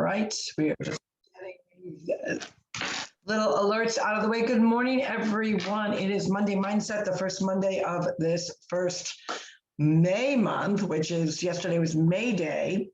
right, we are just getting little alerts out of the way. Good morning, everyone. It is Monday Mindset, the first Monday of this first May month, which is yesterday was May Day.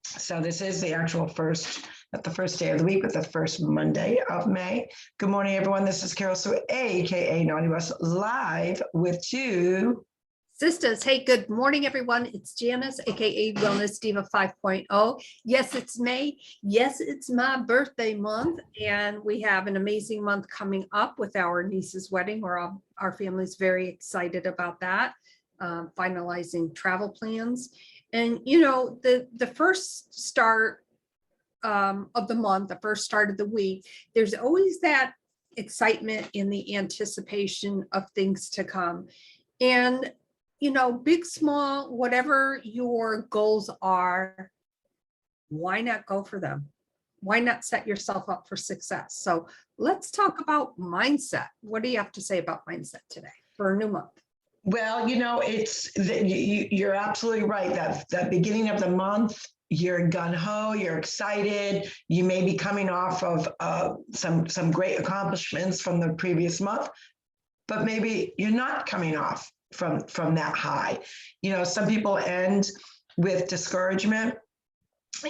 So this is the actual first, not the first day of the week, but the first Monday of May. Good morning, everyone. This is Carol Sue, aka Naughty West, live with two sisters. Hey, good morning, everyone. It's Janice, aka Wellness Diva 5.0. Yes, it's May. Yes, it's my birthday month, and we have an amazing month coming up with our niece's wedding. Our family's very excited about that, finalizing travel plans. And you know, the first start of the month, the first start of the week, there's always that excitement in the anticipation of things to come. And you know, big, small, whatever your goals are, why not go for them? Why not set yourself up for success? So let's talk about mindset. What do you have to say about mindset today for a new month? Well, you know, you're absolutely right. That beginning of the month, you're gung-ho, you're excited. You may be coming off of some great accomplishments from the previous month, but maybe you're not coming off from that high. You know, some people end with discouragement.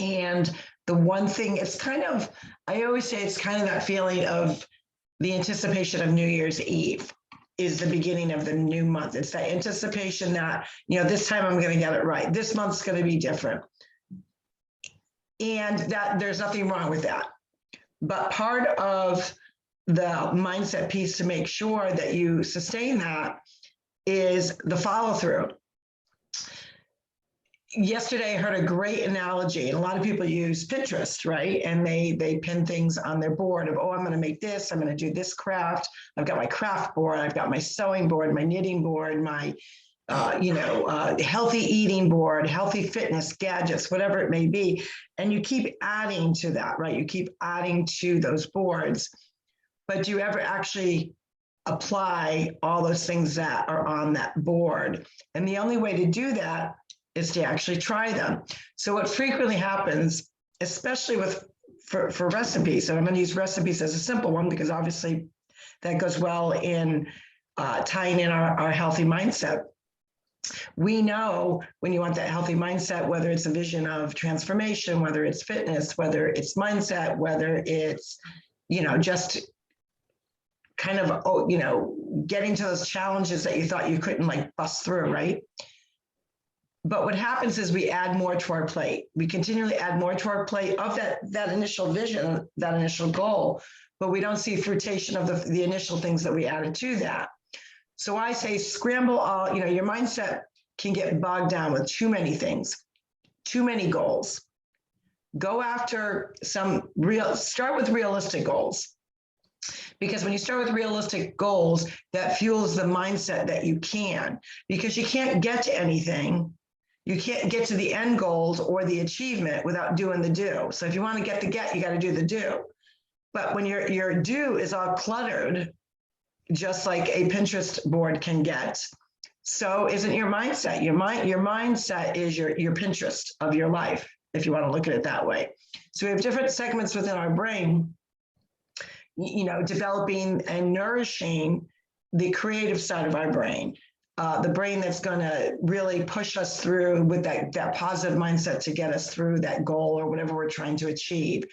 And the one thing, it's kind of, I always say it's kind of that feeling of the anticipation of New Year's Eve is the beginning of the new month. It's that anticipation that, you know, this time I'm going to get it right. This month's going to be different. And that there's nothing wrong with that. But part of the mindset piece to make sure that you sustain that is the follow through. Yesterday, I heard a great analogy, and a lot of people use Pinterest, right? And they pin things on their board of, oh, I'm going to make this, I'm going to do this craft. I've got my craft board, I've got my sewing board, my knitting board, my, healthy eating board, healthy fitness gadgets, whatever it may be. And you keep adding to that, right? You keep adding to those boards. But do you ever actually apply all those things that are on that board? And the only way to do that is to actually try them. So what frequently happens, especially for recipes, and I'm going to use recipes as a simple one because obviously that goes well in tying in our healthy mindset. We know when you want that healthy mindset, whether it's a vision of transformation, whether it's fitness, whether it's mindset, whether it's, you know, just kind of, you know, getting to those challenges that you thought you couldn't like bust through, right? But what happens is we add more to our plate. We continually add more to our plate of that initial vision, that initial goal, but we don't see fruition of the initial things that we added to that. So I say scramble all, you know, your mindset can get bogged down with too many things, too many goals. Go after start with realistic goals. Because when you start with realistic goals, that fuels the mindset that you can, because you can't get to anything. You can't get to the end goals or the achievement without doing the do. So if you want to get the get, you got to do the do. But when your do is all cluttered, just like a Pinterest board can get, so isn't your mindset. Your mindset is your Pinterest of your life, if you want to look at it that way. So we have different segments within our brain, you know, developing and nourishing the creative side of our brain, the brain that's going to really push us through with that positive mindset to get us through that goal or whatever we're trying to achieve.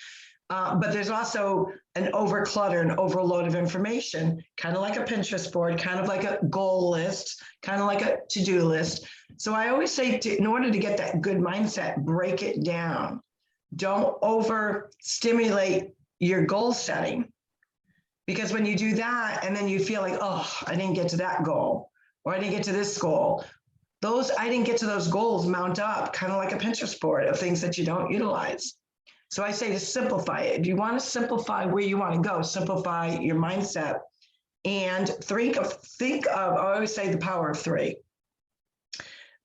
But there's also an overclutter, an overload of information, kind of like a Pinterest board, kind of like a goal list, kind of like a to-do list. So I always say, in order to get that good mindset, break it down. Don't overstimulate your goal setting. Because when you do that, and then you feel like, oh, I didn't get to that goal, or I didn't get to this goal, I didn't get to those goals mount up, kind of like a Pinterest board of things that you don't utilize. So I say to simplify it. If you want to simplify where you want to go, simplify your mindset, and think of, I always say the power of three.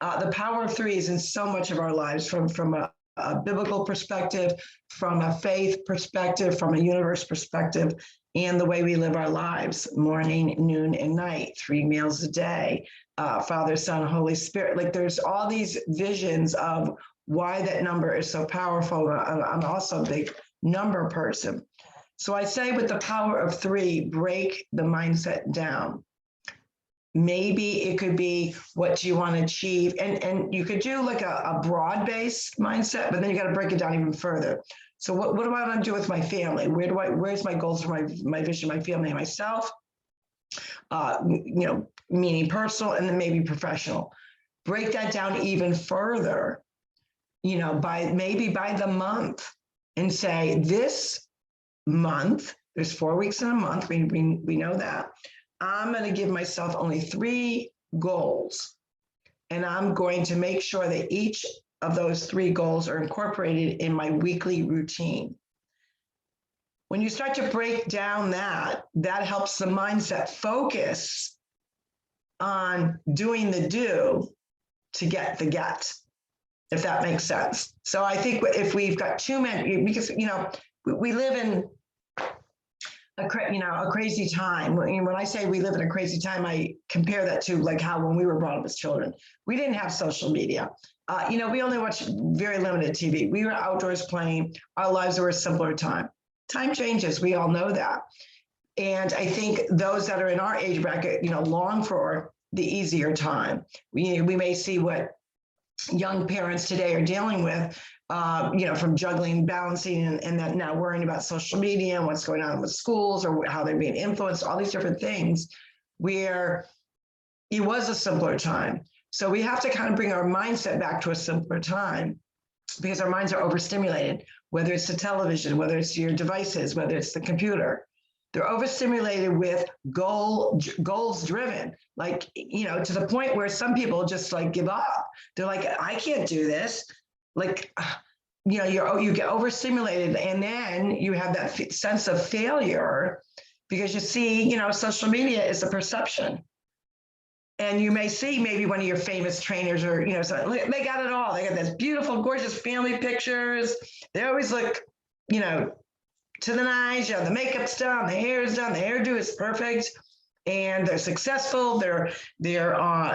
The power of three is in so much of our lives, from a biblical perspective, from a faith perspective, from a universe perspective, and the way we live our lives, morning, noon, and night, 3 meals a day, Father, Son, Holy Spirit. Like there's all these visions of why that number is so powerful. I'm also a big number person. So I say with the power of 3, break the mindset down. Maybe it could be, what do you want to achieve? And you could do like a broad-based mindset, but then you got to break it down even further. So what do I want to do with my family? Where's my goals for my vision, my family, and myself? Meaning personal, and then maybe professional. Break that down even further, by the month, and say, this month, there's 4 weeks in a month, we know that. I'm going to give myself only 3 goals, and I'm going to make sure that each of those 3 goals are incorporated in my weekly routine. When you start to break down that helps the mindset focus on doing the do to get the get, if that makes sense. So I think if we've got too many, because, we live in a crazy time. When I say we live in a crazy time, I compare that to like how when we were brought up as children, we didn't have social media. We only watched very limited TV. We were outdoors playing. Our lives were a simpler time. Time changes. We all know that. And I think those that are in our age bracket, long for the easier time. We may see what young parents today are dealing with, from juggling, balancing, and that now worrying about social media and what's going on with schools or how they're being influenced, all these different things, where it was a simpler time. So we have to kind of bring our mindset back to a simpler time, because our minds are overstimulated, whether it's the television, whether it's your devices, whether it's the computer. They're overstimulated with goals driven, to the point where some people just like give up. They're like, I can't do this. You get overstimulated, and then you have that sense of failure because you see, social media is a perception. And you may see maybe one of your famous trainers or, they got it all. They got this beautiful, gorgeous family pictures. They always look, to the nines, the makeup's done, the hair is done, the hairdo is perfect, and they're successful. They're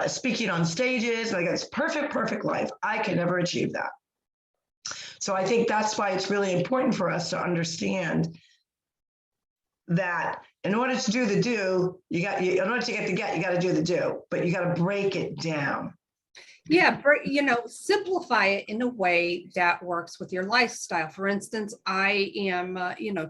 speaking on stages. Like, it's perfect life. I can never achieve that. So I think that's why it's really important for us to understand that in order to do the do, in order to get the get, you got to do the do, but you got to break it down. Yeah, simplify it in a way that works with your lifestyle. For instance, I am,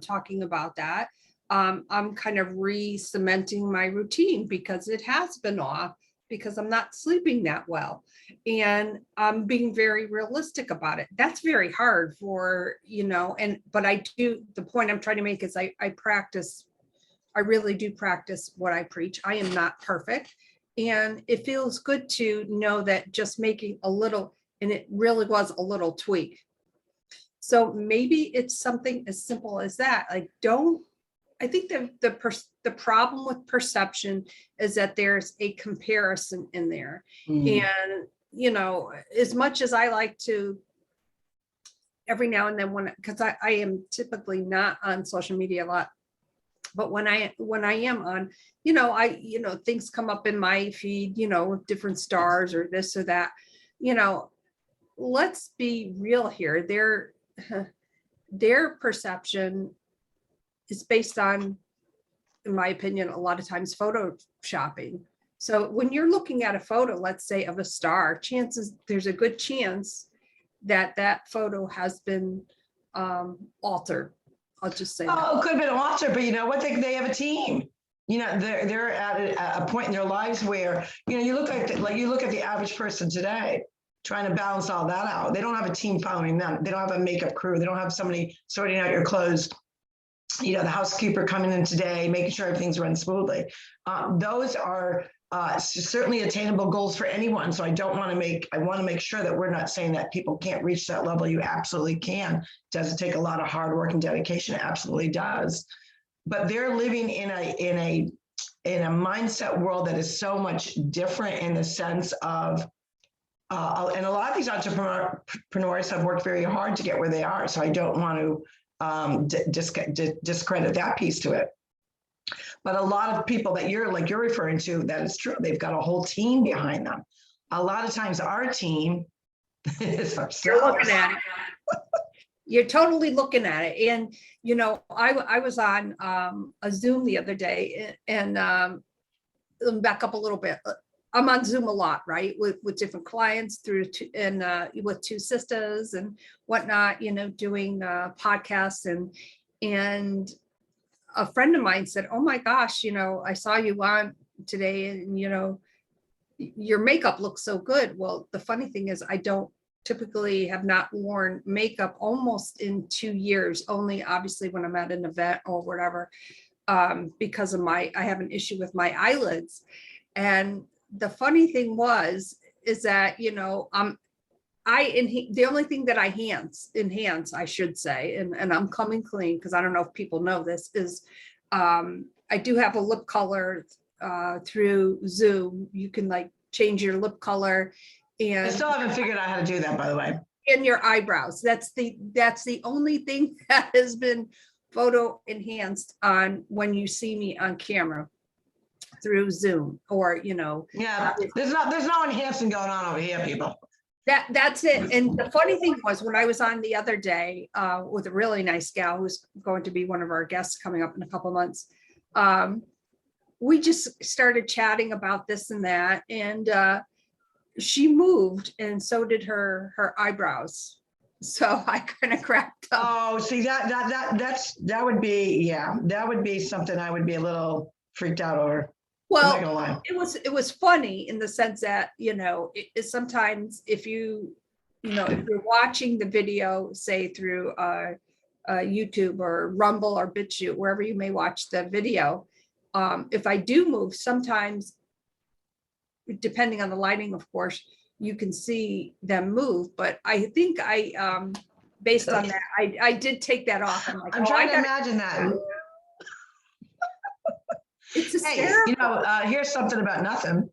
talking about that. I'm kind of re-cementing my routine because it has been off because I'm not sleeping that well. And I'm being very realistic about it. That's very hard for, but the point I'm trying to make is I really do practice what I preach. I am not perfect. And it feels good to know that just making a little, and it really was a little tweak. So maybe it's something as simple as that. I think the problem with perception is that there's a comparison in there. And, as much as I like to every now and then because I am typically not on social media a lot, but when I am on, things come up in my feed, different stars or this or that, let's be real here. Their perception is based on, in my opinion, a lot of times photoshopping. So when you're looking at a photo, let's say of a star, there's a good chance that photo has been altered. I'll just say that. It could have been altered, but you know what? They have a team. They're at a point in their lives where, you look at the average person today trying to balance all that out. They don't have a team following them. They don't have a makeup crew. They don't have somebody sorting out your clothes. The housekeeper coming in today, making sure everything's run smoothly. Those are certainly attainable goals for anyone. So I want to make sure that we're not saying that people can't reach that level. You absolutely can. Does it take a lot of hard work and dedication? It absolutely does. But they're living in a mindset world that is so much different in the sense of, and a lot of these entrepreneurs have worked very hard to get where they are. So I don't want to discredit that piece to it. But a lot of people that you're referring to, that is true. They've got a whole team behind them. A lot of times our team, It's You're ourselves. looking at it. You're totally looking at it. And, you know, I was on a Zoom the other day, and let me back up a little bit. I'm on Zoom a lot, right? With different clients and with two sisters and whatnot, you know, doing podcasts, and a friend of mine said, "Oh my gosh, you know, I saw you on today, and you know, your makeup looks so good." Well, the funny thing is, I don't typically have not worn makeup almost in 2 years, only obviously when I'm at an event or whatever, because of I have an issue with my eyelids. And the funny thing is that, you know, the only thing that I enhance, I should say, and I'm coming clean because I don't know if people know this, is I do have a lip color through Zoom. You can like change your lip color, I and still haven't figured out how to do that, by the way. in your eyebrows. That's the only thing that has been photo enhanced on when you see me on camera through Zoom, or, you know. Yeah, there's no enhancing going on over here, people. That's it. And the funny thing was, when I was on the other day with a really nice gal who's going to be one of our guests coming up in a couple months, we just started chatting about this and that, and she moved, and so did her eyebrows. So I kind of cracked up. Oh, see, that would be, yeah, that would be something I would be a little freaked out over. I'm not gonna lie. It was funny in the sense that, you know, sometimes if you're watching the video, say through YouTube or Rumble or BitChute, wherever you may watch the video, if I do move, sometimes, depending on the lighting, of course, you can see them move. But I think based on that, I did take that off. I'm like, I'm trying to imagine that. It's Hey, hysterical. you know, here's something about nothing.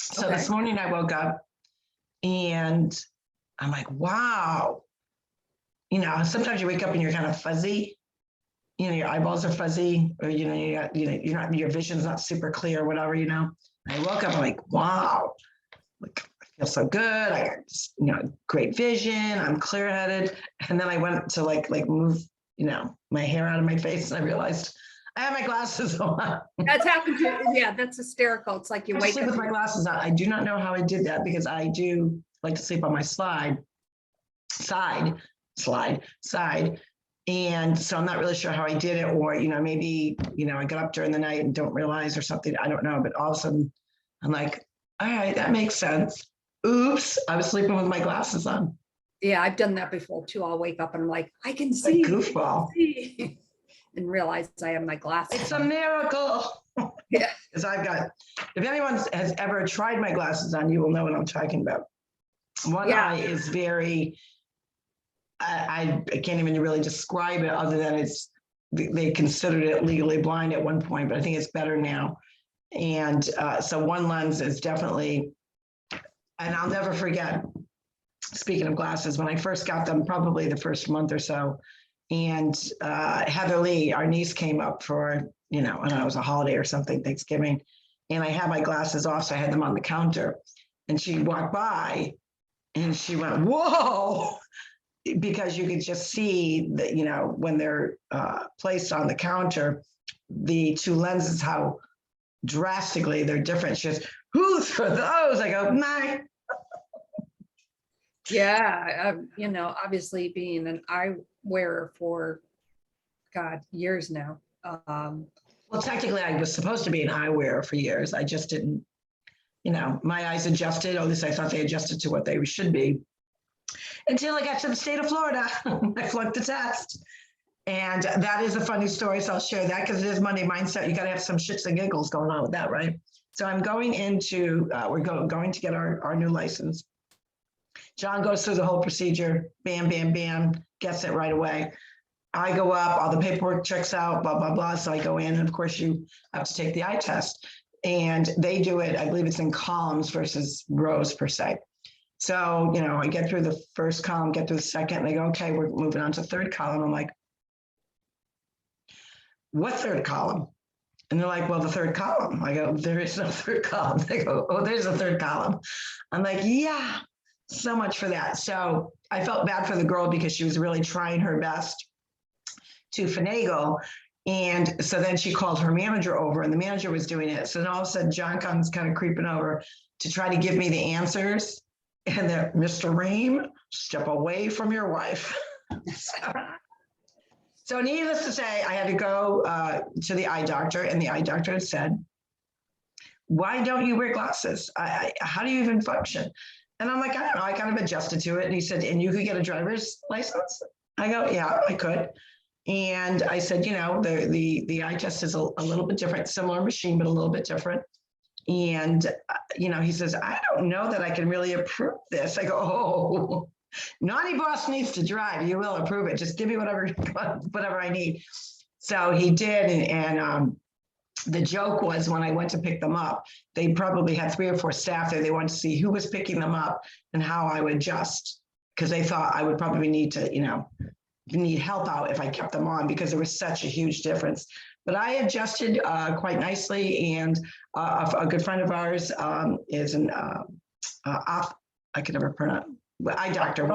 So Okay. This morning I woke up and I'm like, wow. You know, sometimes you wake up and you're kind of fuzzy. You know, your eyeballs are fuzzy, or your vision's not super clear, or whatever. You know, I woke up, I'm like, wow, like I feel so good. I got great vision. I'm clear headed. And then I went to like move my hair out of my face, and I realized I have my glasses on. That's happened to, yeah, that's hysterical. It's like you wake Sleep up with my glasses on. I do not know how I did that, because I do like to sleep on my side. And so I'm not really sure how I did it, or, maybe, I got up during the night and don't realize or something. I don't know. But all of a sudden I'm like, all right, that makes sense. Oops, I was sleeping with my glasses on. Yeah, I've done that before too. I'll wake up and I'm like, I can see. Goofball. And realize I have my glasses. It's a miracle. Yeah. Because if anyone has ever tried my glasses on, you will know what I'm talking about. One eye is very, I can't even really describe it, other than they considered it legally blind at one point, but I think it's better now. And so one lens is definitely, and I'll never forget, speaking of glasses, when I first got them, probably the first month or so, and Heather Lee, our niece, came up for, I don't know, it was a holiday or something, Thanksgiving, and I had my glasses off, so I had them on the counter, and she walked by and she went, whoa, because you could just see that, when they're placed on the counter, the two lenses, how drastically they're different. She goes, who's for those? I go, nah. Yeah, obviously being an eye wearer for, God, years now. Well, technically, I was supposed to be an eye wearer for years. I just didn't, my eyes adjusted, or at least I thought they adjusted to what they should be, until I got to the state of Florida. I flunked the test. And that is a funny story, so I'll share that, because it is Monday Mindset. You got to have some shits and giggles going on with that, right? So I'm going into, we're going to get our new license. John goes through the whole procedure, bam, bam, bam, gets it right away. I go up, all the paperwork checks out, blah, blah, blah. So I go in, and of course you have to take the eye test. And they do it, I believe it's in columns versus rows per se. So, I get through the first column, get through the second, and they go, okay, we're moving on to third column. I'm like, what third column? And they're like, well, the third column. I go, there is no third column. They go, oh, there's a third column. I'm like, yeah, so much for that. So I felt bad for the girl because she was really trying her best to finagle. And so then she called her manager over, and the manager was doing it. So then all of a sudden, John comes kind of creeping over to try to give me the answers. And then, Mr. Ream, step away from your wife. So needless to say, I had to go to the eye doctor, and the eye doctor had said, why don't you wear glasses? How do you even function? And I'm like, I don't know. I kind of adjusted to it. And he said, and you could get a driver's license? I go, yeah, I could. And I said, you know, the eye test is a little bit different, similar machine, but a little bit different. And, you know, he says, I don't know that I can really approve this. I go, oh, naughty boss needs to drive. You will approve it. Just give me whatever I need. So he did. And the joke was when I went to pick them up, they probably had 3 or 4 staff there. They wanted to see who was picking them up and how I would adjust, because they thought I would probably need to, you know, need help out if I kept them on, because there was such a huge difference. But I adjusted quite nicely. And a good friend of ours is an I can never pronounce, eye doctor.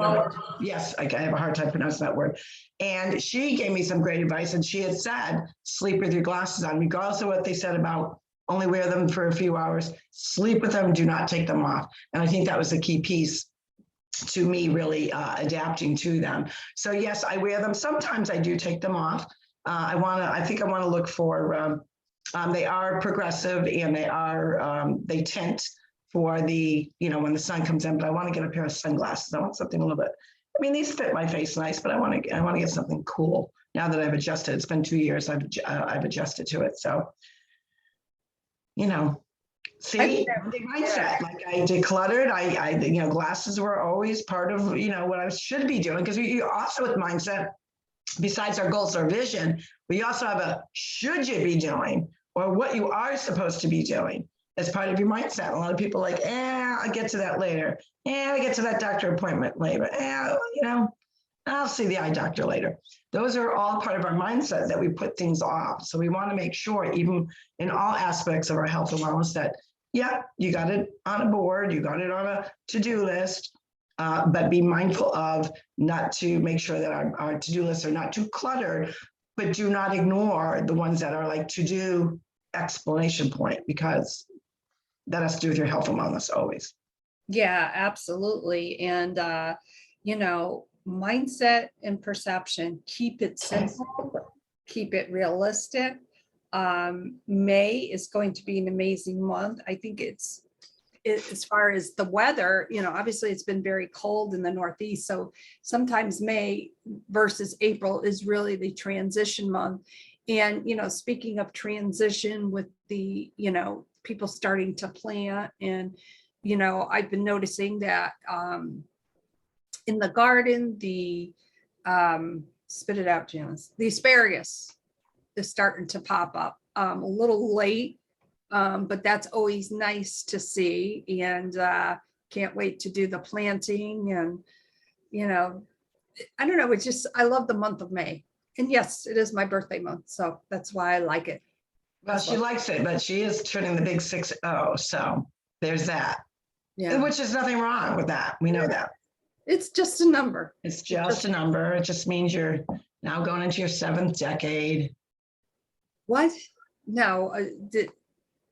Yes, I have a hard time pronouncing that word. And she gave me some great advice. And she had said, sleep with your glasses on, regardless of what they said about only wear them for a few hours, sleep with them, do not take them off. And I think that was the key piece to me really adapting to them. So yes, I wear them. Sometimes I do take them off. I think I want to look for, they are progressive, and they tint for the, you know, when the sun comes in, but I want to get a pair of sunglasses. I want something a little bit, I mean, these fit my face nice, but I want to get something cool now that I've adjusted. It's been 2 years. I've adjusted to it. So, you know, see, the mindset, like I decluttered. I, you know, glasses were always part of, you know, what I should be doing. Because you also with mindset, besides our goals, our vision, we also have a should you be doing, or what you are supposed to be doing as part of your mindset. A lot of people are like, I'll get to that later. I'll get to that doctor appointment later. You know, I'll see the eye doctor later. Those are all part of our mindset that we put things off. So we want to make sure, even in all aspects of our health and wellness, that, yeah, you got it on a board, you got it on a to-do list, but be mindful of not to make sure that our to-do lists are not too cluttered, but do not ignore the ones that are like to-do explanation point, because that has to do with your health and wellness always. Yeah, absolutely. And, you know, mindset and perception, keep it simple, keep it realistic. May is going to be an amazing month. I think as far as the weather, you know, obviously it's been very cold in the Northeast. So sometimes May versus April is really the transition month. And, you know, speaking of transition with the, you know, people starting to plant, and, you know, I've been noticing that in the garden, the spit it out, Janice, the asparagus is starting to pop up a little late, but that's always nice to see. And can't wait to do the planting. And, you know, I don't know, it's just, I love the month of May. And yes, it is my birthday month, so that's why I like it. Well, she likes it, but she is turning the big 6-0, so there's that. Yeah, Which is nothing wrong with that. We know that. it's just a number. It's just a number. It just means you're now going into your 7th decade. What? No,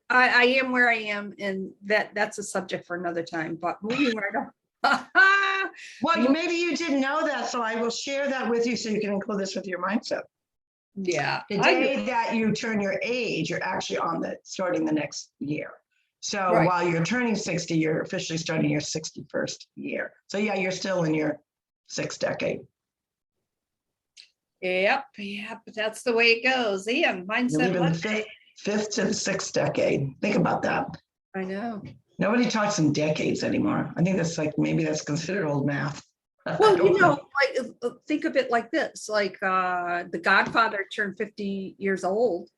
I am where I am, and that's a subject for another time, but moving right on. Well, maybe you didn't know that, so I will share that with you so you can include this with your mindset. Yeah. The day that you turn your age, you're actually starting the next year. So Right. while you're turning 60, you're officially starting your 61st year. So yeah, you're still in your 6th decade. Yep, that's the way it goes. Yeah, mindset Monday. 5th to the 6th decade. Think about that. I know. Nobody talks in decades anymore. I think that's like, maybe that's considered old math. Well, you know, like think of it like this, like The Godfather turned 50 years old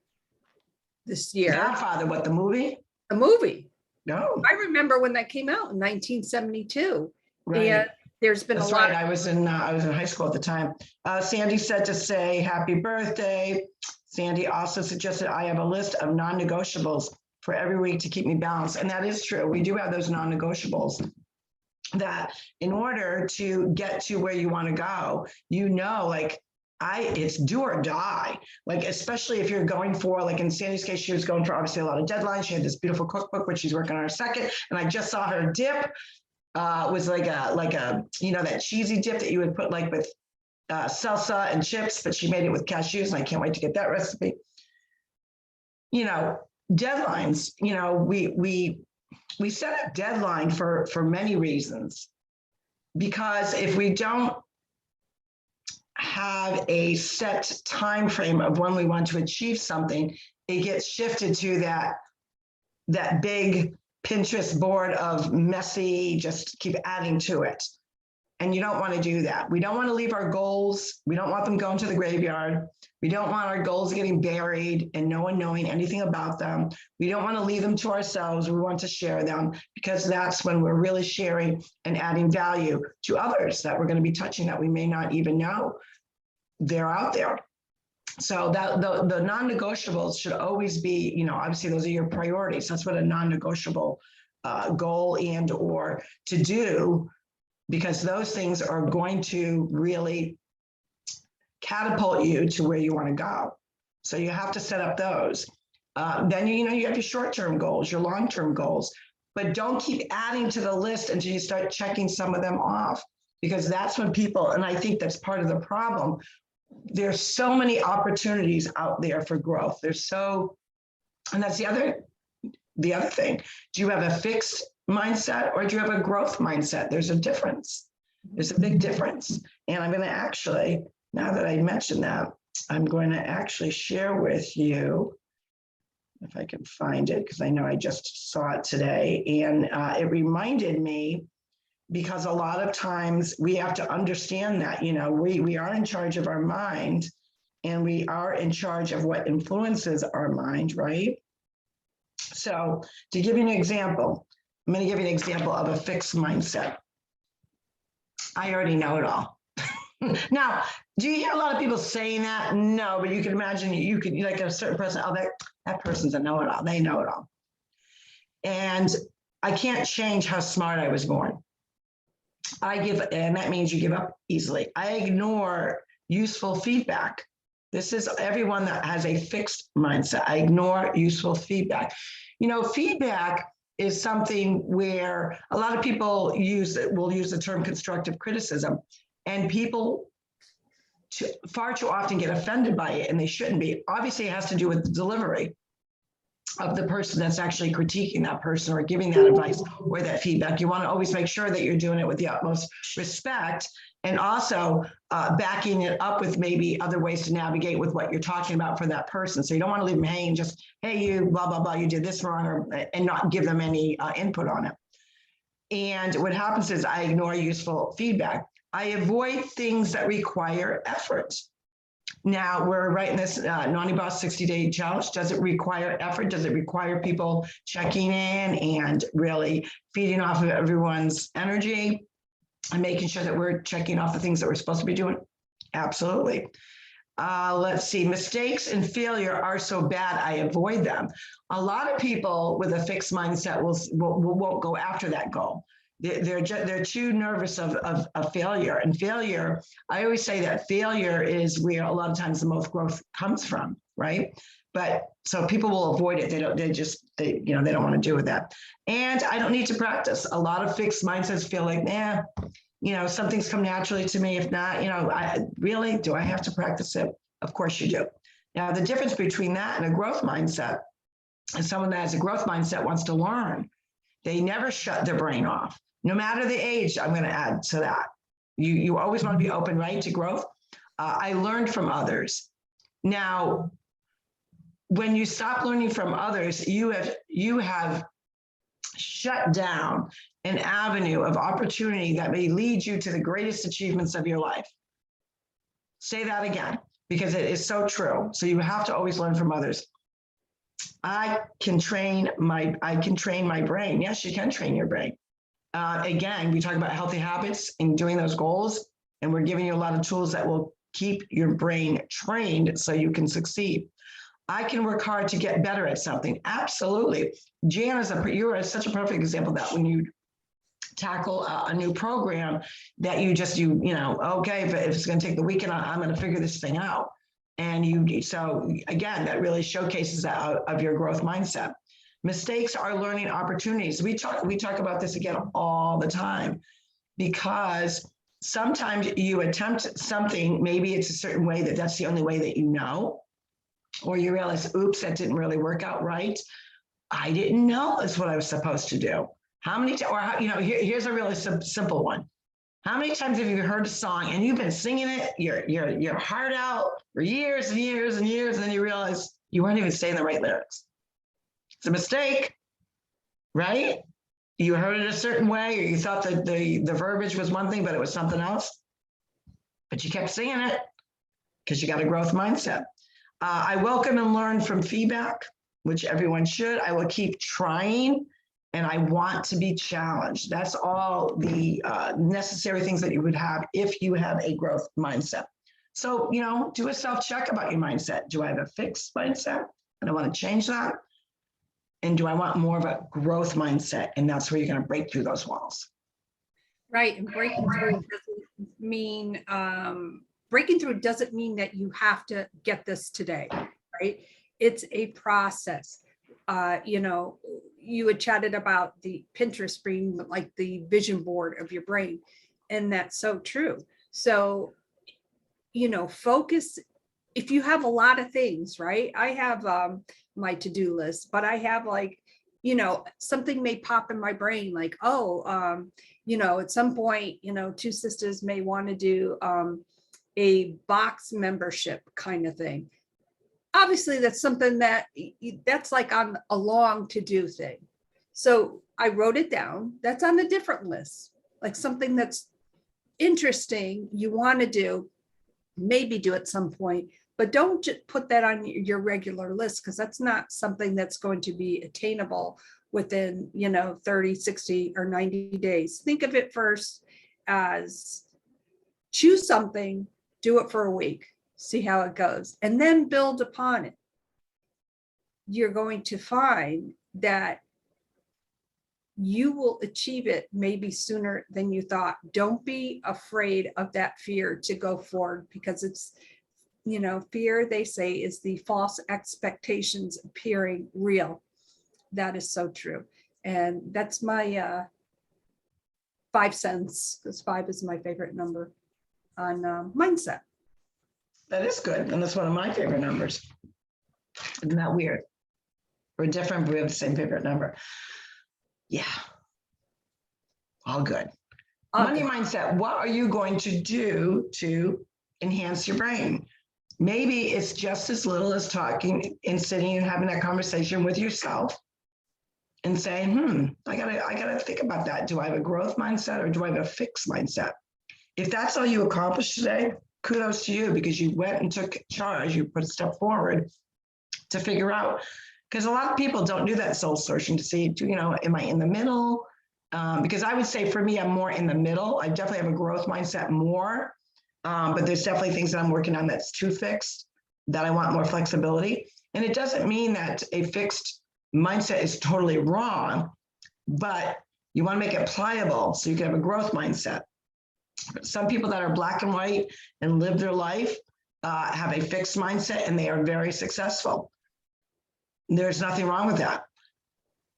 this year. Godfather, what, the movie? The movie. No. I remember when that came out in 1972. Right. And there's been That's a lot. right. I was in high school at the time. Sandy said to say happy birthday. Sandy also suggested I have a list of non-negotiables for every week to keep me balanced. And that is true. We do have those non-negotiables. that in order to get to where you want to go, like it's do or die. Like, especially if you're going for, like in Sandy's case, she was going for obviously a lot of deadlines. She had this beautiful cookbook, which she's working on her second. And I just saw her dip was like a, that cheesy dip that you would put like with salsa and chips, but she made it with cashews, and I can't wait to get that recipe. Deadlines, we set a deadline for many reasons, because if we don't have a set time frame of when we want to achieve something, it gets shifted to that big Pinterest board of messy, just keep adding to it. And you don't want to do that. We don't want to leave our goals. We don't want them going to the graveyard. We don't want our goals getting buried and no one knowing anything about them. We don't want to leave them to ourselves. We want to share them, because that's when we're really sharing and adding value to others that we're going to be touching that we may not even know they're out there. So that the non-negotiables should always be, obviously those are your priorities. That's what a non-negotiable goal and or to do, because those things are going to really catapult you to where you want to go. So you have to set up those. Then, you have your short-term goals, your long-term goals, but don't keep adding to the list until you start checking some of them off, because that's when people, and I think that's part of the problem, there's so many opportunities out there for growth. And that's the other thing. Do you have a fixed mindset or do you have a growth mindset? There's a difference. There's a big difference. And I'm going to actually, now that I mentioned that, I'm going to actually share with you, if I can find it, because I know I just saw it today. And it reminded me, because a lot of times we have to understand that, we are in charge of our mind, and we are in charge of what influences our mind, right? So to give you an example, I'm going to give you an example of a fixed mindset. I already know it all. Now, do you hear a lot of people saying that? No, but you can imagine, you could, like a certain person, oh, that person's a know-it-all. They know it all. And I can't change how smart I was born. And that means you give up easily. I ignore useful feedback. This is everyone that has a fixed mindset. I ignore useful feedback. Feedback is something where a lot of people will use the term constructive criticism, and people far too often get offended by it, and they shouldn't be. Obviously, it has to do with the delivery of the person that's actually critiquing that person or giving that advice or that feedback. You want to always make sure that you're doing it with the utmost respect, and also backing it up with maybe other ways to navigate with what you're talking about for that person. So you don't want to leave them hanging, just, hey, you, blah, blah, blah, you did this wrong, and not give them any input on it. And what happens is I ignore useful feedback. I avoid things that require effort. Now we're writing this Naughty Boss 60-day challenge. Does it require effort? Does it require people checking in and really feeding off of everyone's energy and making sure that we're checking off the things that we're supposed to be doing? Absolutely. Let's see. Mistakes and failure are so bad, I avoid them. A lot of people with a fixed mindset won't go after that goal. They're too nervous of failure. And failure, I always say that failure is where a lot of times the most growth comes from, right? But so people will avoid it. They don't want to do with that. And I don't need to practice. A lot of fixed mindsets feel like, some things come naturally to me. If not, do I have to practice it? Of course you do. Now, the difference between that and a growth mindset is someone that has a growth mindset wants to learn. They never shut their brain off. No matter the age, I'm going to add to that. You always want to be open, right, to growth. I learned from others. Now, when you stop learning from others, you have shut down an avenue of opportunity that may lead you to the greatest achievements of your life. Say that again, because it is so true. So you have to always learn from others. I can train my brain. Yes, you can train your brain. Again, we talk about healthy habits and doing those goals, and we're giving you a lot of tools that will keep your brain trained so you can succeed. I can work hard to get better at something. Absolutely. Jan, you are such a perfect example of that. When you tackle a new program that okay, if it's going to take the weekend, I'm going to figure this thing out. And so again, that really showcases that of your growth mindset. Mistakes are learning opportunities. We talk about this again all the time, because sometimes you attempt something, maybe it's a certain way that's the only way that you know, or you realize, oops, that didn't really work out right. I didn't know that's what I was supposed to do. Here's a really simple one. How many times have you heard a song and you've been singing it, your heart out for years and years and years, and then you realize you weren't even saying the right lyrics? It's a mistake, right? You heard it a certain way, or you thought that the verbiage was one thing, but it was something else. But you kept singing it because you got a growth mindset. I welcome and learn from feedback, which everyone should. I will keep trying, and I want to be challenged. That's all the necessary things that you would have if you have a growth mindset. So, do a self-check about your mindset. Do I have a fixed mindset and I want to change that? And do I want more of a growth mindset? And that's where you're going to break through those walls. Right. And breaking through doesn't mean that you have to get this today, right? It's a process. You had chatted about the Pinterest being like the vision board of your brain, and that's so true. So, focus. If you have a lot of things, right? I have my to-do list, but I have something may pop in my brain, like, at some point, two sisters may want to do a box membership kind of thing. Obviously, that's something that's like on a long to-do thing. So I wrote it down. That's on a different list, like something that's interesting you want to do, maybe do at some point, but don't just put that on your regular list, because that's not something that's going to be attainable within 30, 60 or 90 days. Think of it first as choose something, do it for a week, see how it goes, and then build upon it. You're going to find that you will achieve it maybe sooner than you thought. Don't be afraid of that fear to go forward, because it's, fear, they say, is the false expectations appearing real. That is so true. And that's my 5 cents, because 5 is my favorite number on mindset. That is good. And that's one of my favorite numbers. Isn't that weird? We're different, but we have the same favorite number. Yeah. All good. Money mindset. What are you going to do to enhance your brain? Maybe it's just as little as talking and sitting and having that conversation with yourself and saying, I gotta think about that. Do I have a growth mindset or do I have a fixed mindset? If that's all you accomplished today, kudos to you, because you went and took charge. You put a step forward to figure out, because a lot of people don't do that soul searching to see, am I in the middle? Because I would say for me, I'm more in the middle. I definitely have a growth mindset more, but there's definitely things that I'm working on that's too fixed, that I want more flexibility. And it doesn't mean that a fixed mindset is totally wrong, but you want to make it pliable so you can have a growth mindset. Some people that are black and white and live their life have a fixed mindset, and they are very successful. There's nothing wrong with that.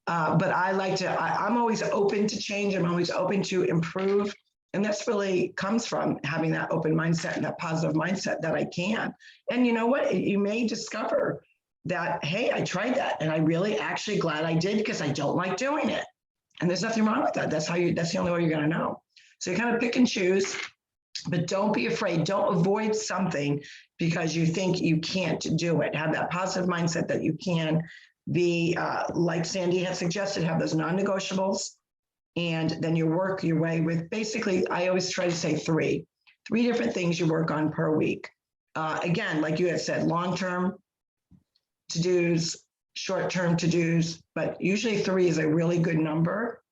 But I'm always open to change. I'm always open to improve. And that's really comes from having that open mindset and that positive mindset that I can. And you know what? You may discover that, hey, I tried that and I really actually glad I did, because I don't like doing it. And there's nothing wrong with that. That's the only way you're going to know. So you kind of pick and choose, but don't be afraid. Don't avoid something because you think you can't do it. Have that positive mindset that you can be, like Sandy had suggested, have those non-negotiables, and then you work your way with, basically, I always try to say three different things you work on per week. Again, like you had said, long-term to-dos, short-term to-dos, but usually 3 is a really good number.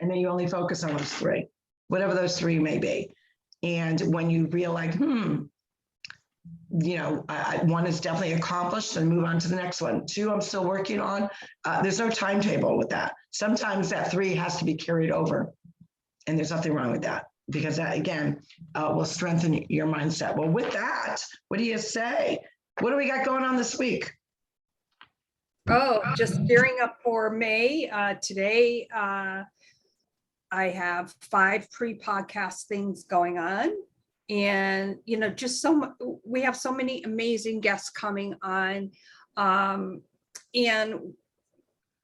And then you only focus on those 3, whatever those 3 may be. And when you realize, one is definitely accomplished and move on to the next one. 2, I'm still working on. There's no timetable with that. Sometimes that 3 has to be carried over, and there's nothing wrong with that, because that, again, will strengthen your mindset. Well, with that, what do you say? What do we got going on this week? Oh, just gearing up for May. Today, I have 5 pre-podcast things going on. And, just we have so many amazing guests coming on. And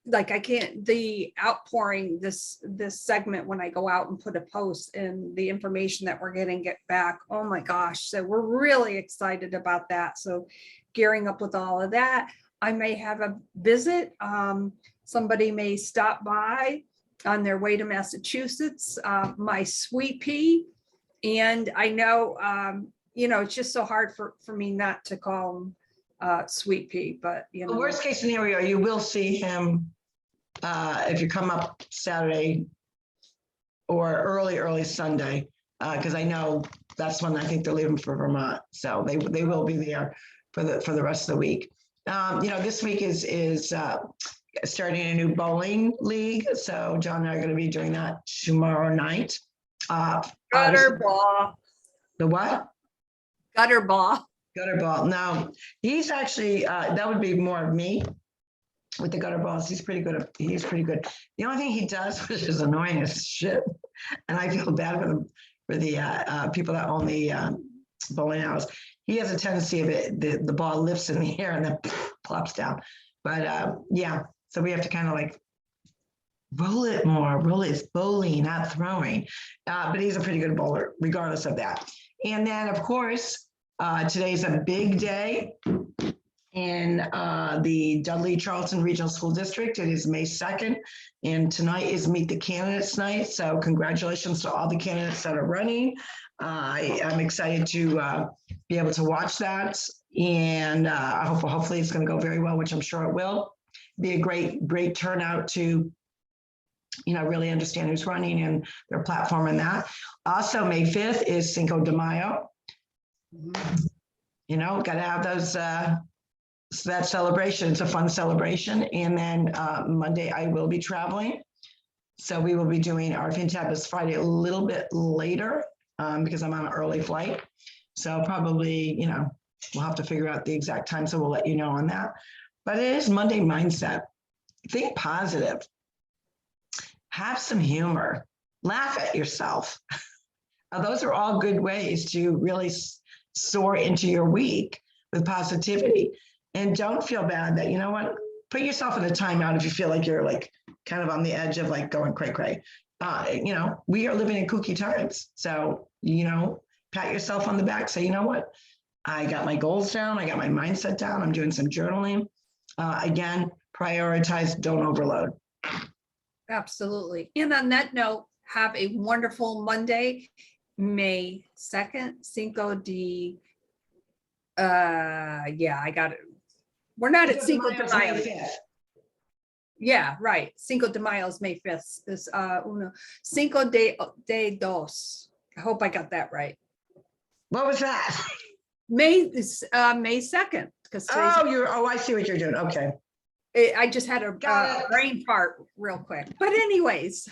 like, the outpouring, this segment, when I go out and put a post, and the information that we're getting back, oh my gosh. So we're really excited about that. So gearing up with all of that. I may have a visit. Somebody may stop by on their way to Massachusetts, my sweet pea. And I know, it's just so hard for me not to call him sweet pea, but The worst case scenario, you will see him if you come up Saturday or early Sunday, because I know that's when I think they're leaving for Vermont. So they will be there for the rest of the week. This week is starting a new bowling league. So John and I are going to be doing that tomorrow night. Gutter ball. The what? Gutter ball. Gutter ball. No, he's actually, that would be more of me with the gutter balls. He's pretty good. The only thing he does, which is annoying as shit, and I feel bad for the people that own the bowling alleys. He has a tendency of it, the ball lifts in the air and then plops down. But so we have to kind of like roll it more. Roll it. It's bowling, not throwing. But he's a pretty good bowler, regardless of that. And then, of course, today's a big day in the Dudley Charlton Regional School District. It is May 2nd, and tonight is Meet the Candidates night. So congratulations to all the candidates that are running. I'm excited to be able to watch that, and hopefully it's going to go very well, which I'm sure it will. Be a great turnout to really understand who's running and their platform and that. Also, May 5th is Cinco de Mayo. Got to have those. That celebration. It's a fun celebration. And then Monday I will be traveling, so we will be doing our Fantabulous Friday a little bit later because I'm on an early flight. So probably we'll have to figure out the exact time. So we'll let you know on that. But it is Monday mindset. Think positive. Have some humor. Laugh at yourself. Those are all good ways to really soar into your week with positivity. And don't feel bad that, put yourself in a timeout if you feel like you're like kind of on the edge of like going cray. We are living in kooky times. So, pat yourself on the back. Say, you know what? I got my goals down. I got my mindset down. I'm doing some journaling. Again, prioritize, don't overload. Absolutely. And on that note, have a wonderful Monday, May 2nd, Cinco de, I got it. We're not at Cinco de Mayo. Yeah, right. Cinco de Mayo is May 5th. This Cinco de dos. I hope I got that right. What was that? May 2nd. I see what you're doing. Okay. I just had a brain fart real quick. But anyways,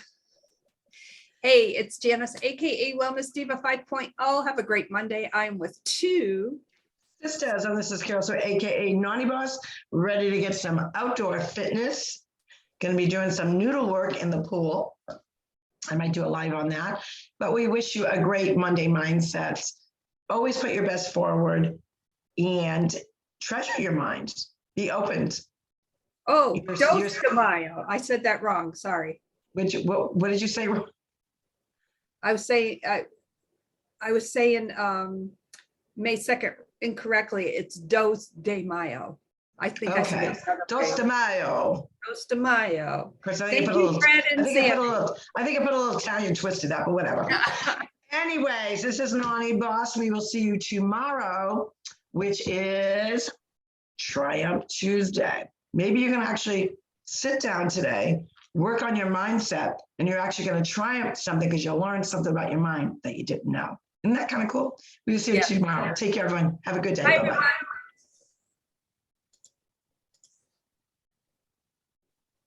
hey, it's Janice, aka Wellness Diva 5.0. Have a great Monday. I'm with 2 sisters, and this is Carol, so aka Naughty Boss, ready to get some outdoor fitness. Going to be doing some noodle work in the pool. I might do a live on that. But we wish you a great Monday mindset. Always put your best forward and treasure your mind. Be open. Oh, Dos de Mayo. I said that wrong. Sorry. What did you say? I was saying May 2nd incorrectly. It's Dos de Mayo. I think I said Dos de Mayo. Dos de Mayo. I think I put a little Italian twist to that, but whatever. Anyways, this is Naughty Boss. We will see you tomorrow, which is Triumph Tuesday. Maybe you're going to actually sit down today, work on your mindset, and you're actually going to triumph something because you'll learn something about your mind that you didn't know. Isn't that kind of cool? We'll see you Yeah. tomorrow. Take care, everyone. Have a good day. Bye, Bye-bye. everyone.